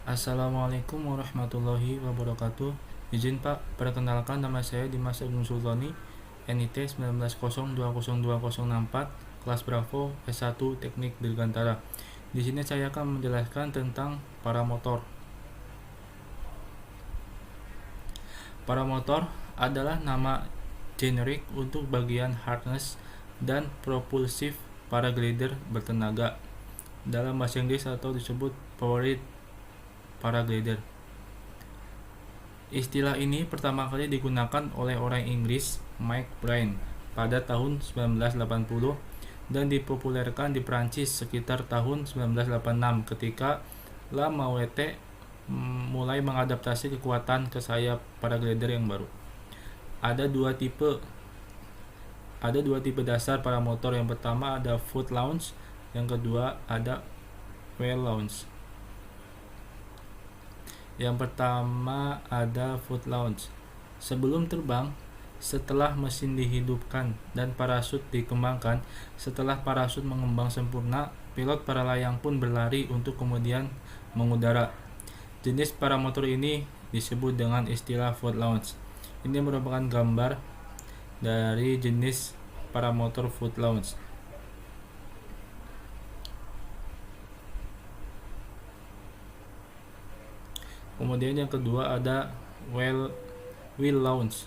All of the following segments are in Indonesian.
Assalamualaikum warahmatullahi wabarakatuh. Izin Pak, perkenalkan nama saya Dimas Agung Sultani, NIT 19020204, kelas Bravo S1 Teknik Dirgantara. Di sini saya akan menjelaskan tentang paramotor. Paramotor adalah nama generik untuk bagian harness dan propulsif paraglider bertenaga. Dalam bahasa Inggris atau disebut powered paraglider. Istilah ini pertama kali digunakan oleh orang Inggris Mike Bryan pada tahun 1980 dan dipopulerkan di Prancis sekitar tahun 1986 ketika La Mouette mulai mengadaptasi kekuatan ke sayap paraglider yang baru. Ada dua tipe dasar paramotor. Yang pertama ada foot launch, yang kedua ada wheel launch. Yang pertama ada foot launch. Sebelum terbang, setelah mesin dihidupkan dan parasut dikembangkan, setelah parasut mengembang sempurna, pilot para layang pun berlari untuk kemudian mengudara. Jenis paramotor ini disebut dengan istilah foot launch. Ini merupakan gambar dari jenis paramotor foot launch. Kemudian yang kedua ada wheel launch,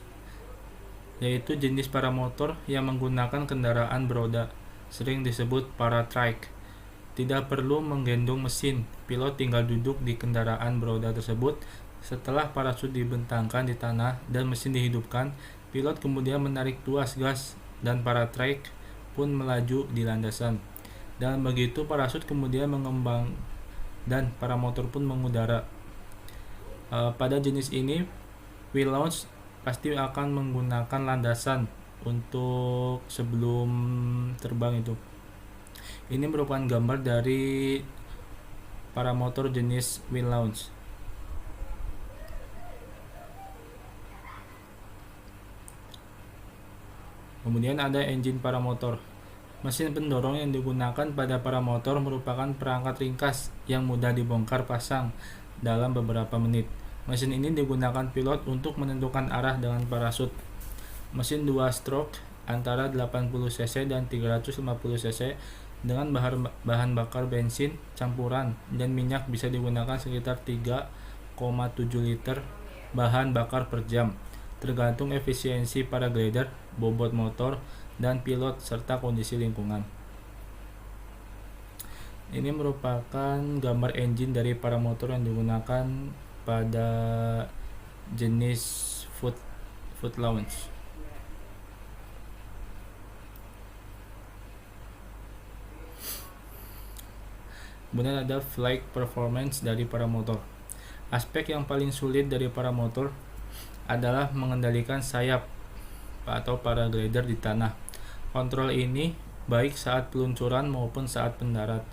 yaitu jenis paramotor yang menggunakan kendaraan beroda, sering disebut paratrike. Tidak perlu menggendong mesin, pilot tinggal duduk di kendaraan beroda tersebut. Setelah parasut dibentangkan di tanah dan mesin dihidupkan, pilot kemudian menarik tuas gas dan paratrike pun melaju di landasan. Dan begitu parasut kemudian mengembang dan paramotor pun mengudara. Pada jenis ini, wheel launch pasti akan menggunakan landasan untuk sebelum terbang itu. Ini merupakan gambar dari paramotor jenis wheel launch. Kemudian ada engine paramotor. Mesin pendorong yang digunakan pada paramotor merupakan perangkat ringkas yang mudah dibongkar pasang dalam beberapa menit. Mesin ini digunakan pilot untuk menentukan arah dengan parasut. Mesin 2 stroke antara 80 cc dan 350 cc dengan bahan bakar bensin campuran dan minyak bisa digunakan sekitar 3,7 liter bahan bakar per jam, tergantung efisiensi paraglider, bobot motor, dan pilot serta kondisi lingkungan. Ini merupakan gambar engine dari paramotor yang digunakan pada jenis foot launch. Kemudian ada flight performance dari paramotor. Aspek yang paling sulit dari paramotor adalah mengendalikan sayap atau paraglider di tanah. Kontrol ini baik saat peluncuran maupun saat mendarat.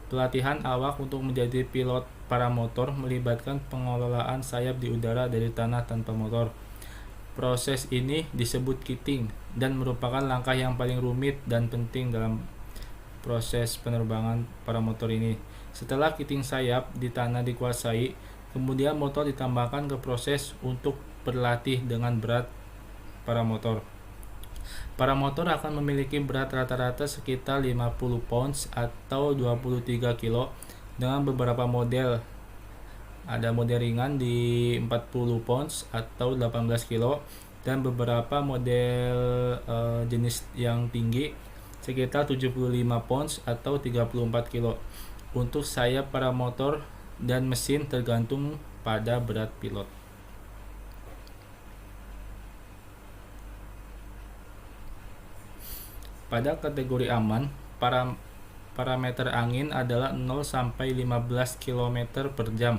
Pelatihan awak untuk menjadi pilot paramotor melibatkan pengelolaan sayap di udara dari tanah tanpa motor. Proses ini disebut kitting dan merupakan langkah yang paling rumit dan penting dalam proses penerbangan paramotor ini. Setelah kitting sayap di tanah dikuasai, kemudian motor ditambahkan ke proses untuk berlatih dengan berat paramotor. Paramotor akan memiliki berat rata-rata sekitar 50 pounds atau 23 kilo dengan beberapa model. Ada model ringan di 40 pounds atau 18 kilo dan beberapa model jenis yang tinggi sekitar 75 pounds atau 34 kilo. Untuk sayap paramotor dan mesin tergantung pada berat pilot. Pada kategori aman, parameter angin adalah 0 sampai 15 km per jam.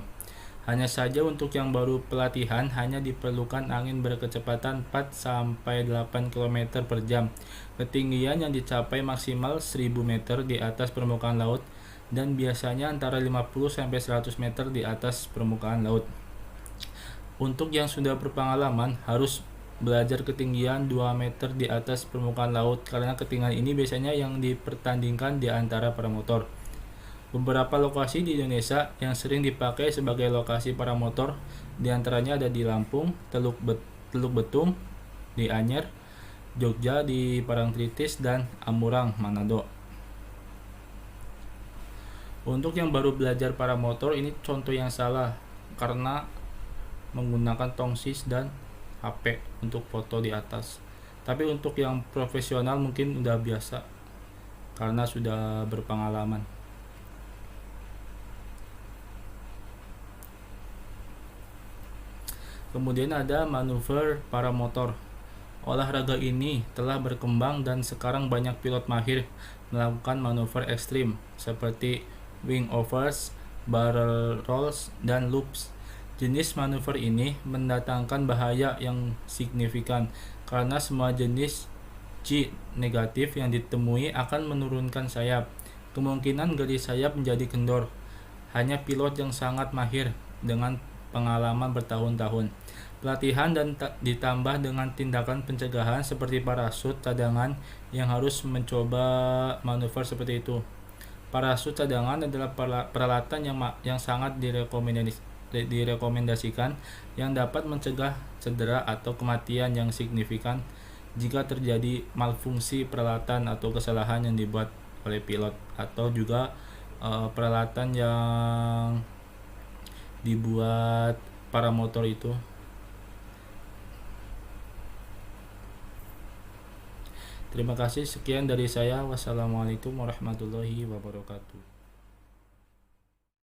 Hanya saja untuk yang baru pelatihan hanya diperlukan angin berkecepatan 4 sampai 8 km per jam. Ketinggian yang dicapai maksimal 1000 meter di atas permukaan laut dan biasanya antara 50 sampai 100 meter di atas permukaan laut. Untuk yang sudah berpengalaman harus belajar ketinggian 2 meter di atas permukaan laut karena ketinggian ini biasanya yang dipertandingkan di antara paramotor. Beberapa lokasi di Indonesia yang sering dipakai sebagai lokasi paramotor diantaranya ada di Lampung, Teluk Betung, di Anyer, Jogja di Parangtritis, dan Amurang, Manado. Untuk yang baru belajar paramotor ini contoh yang salah karena menggunakan tongsis dan HP untuk foto di atas. Tapi untuk yang profesional mungkin udah biasa karena sudah berpengalaman. Kemudian ada manuver paramotor. Olahraga ini telah berkembang dan sekarang banyak pilot mahir melakukan manuver ekstrim seperti wing overs, barrel rolls, dan loops. Jenis manuver ini mendatangkan bahaya yang signifikan karena semua jenis G negatif yang ditemui akan menurunkan sayap. Kemungkinan garis sayap menjadi kendor. Hanya pilot yang sangat mahir dengan pengalaman bertahun-tahun. Pelatihan dan ditambah dengan tindakan pencegahan seperti parasut cadangan yang harus mencoba manuver seperti itu. Parasut cadangan adalah peralatan yang sangat direkomendasikan yang dapat mencegah cedera atau kematian yang signifikan jika terjadi malfungsi peralatan atau kesalahan yang dibuat oleh pilot, atau juga peralatan yang dibuat paramotor itu. Terima kasih, sekian dari saya. Wassalamualaikum warahmatullahi wabarakatuh.